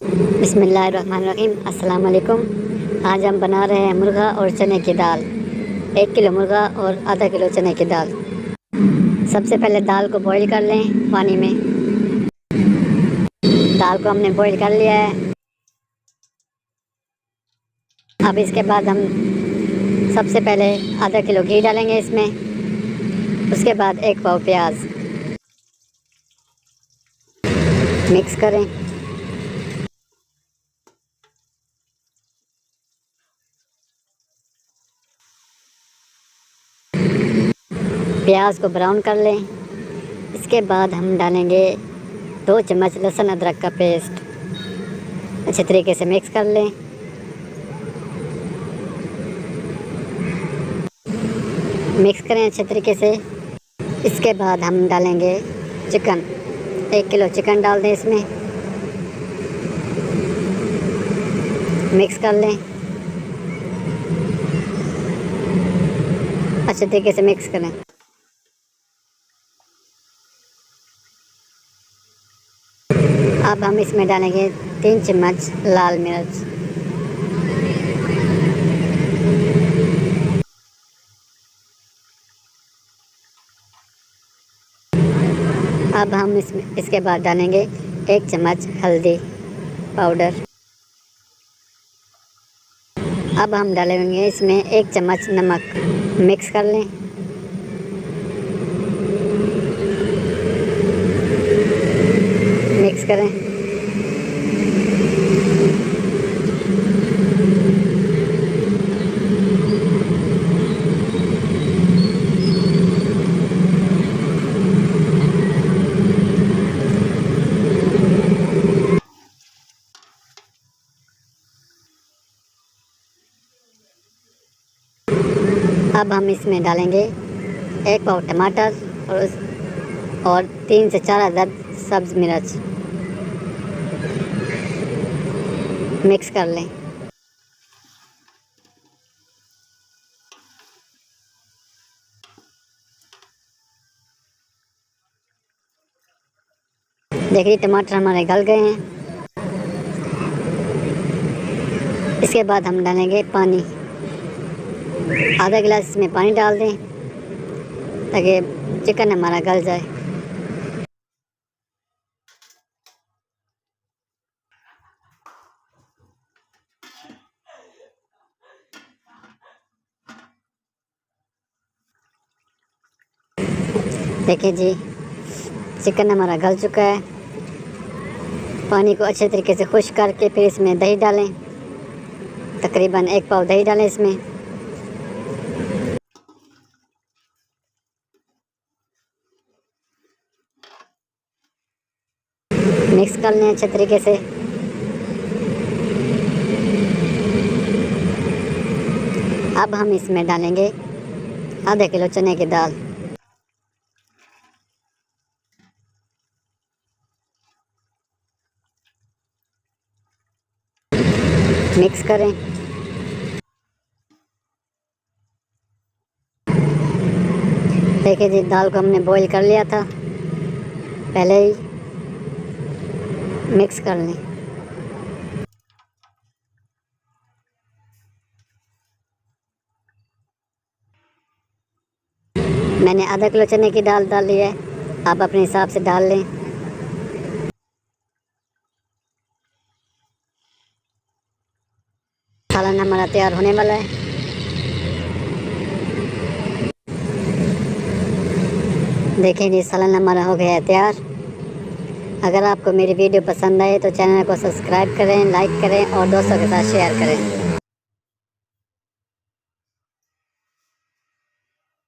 बिस्मिल्लाहिर्रहमानिर्रहीम। अस्सलाम वालेकुम। आज हम बना रहे हैं मुर्गा और चने की दाल। 1 किलो मुर्गा और आधा किलो चने की दाल। सबसे पहले दाल को बॉईल कर लें पानी में। दाल को हमने बॉईल कर लिया है। अब इसके बाद हम सबसे पहले आधा किलो घी डालेंगे इसमें। उसके बाद 1 पाव प्याज मिक्स करें। प्याज को ब्राउन कर लें। इसके बाद हम डालेंगे 2 चम्मच लहसुन अदरक का पेस्ट। अच्छे तरीके से मिक्स कर लें। मिक्स करें अच्छे तरीके से। इसके बाद हम डालेंगे चिकन। 1 किलो चिकन डाल दें इसमें। मिक्स कर लें अच्छे तरीके से मिक्स करें। अब हम इसमें डालेंगे 3 चम्मच लाल मिर्च। अब हम इसके बाद डालेंगे 1 चम्मच हल्दी पाउडर। अब हम डालेंगे इसमें 1 चम्मच नमक। मिक्स कर लें। मिक्स करें। अब हम इसमें डालेंगे 1 पाव टमाटर और 3 से 4 अदद सब्ज़ मिर्च। मिक्स कर लें। देखिए टमाटर हमारे गल गए हैं। इसके बाद हम डालेंगे पानी। आधा गिलास इसमें पानी डाल दें ताकि चिकन हमारा गल जाए। देखिए जी चिकन हमारा गल चुका है। पानी को अच्छे तरीके से खुश्क करके फिर इसमें दही डालें। तकरीबन 1 पाव दही डालें इसमें। मिक्स कर लें अच्छे तरीके से। अब हम इसमें डालेंगे आधा किलो चने की दाल। मिक्स करें। देखिए जी दाल को हमने बॉईल कर लिया था पहले ही। मिक्स कर लें। मैंने आधा किलो चने की दाल डाल ली है। आप अपने हिसाब से डाल लें। सालन हमारा तैयार होने वाला है। देखें जी सालन हमारा हो गया है तैयार। अगर आपको मेरी वीडियो पसंद आए तो चैनल को सब्सक्राइब करें, लाइक करें और दोस्तों के साथ शेयर करें।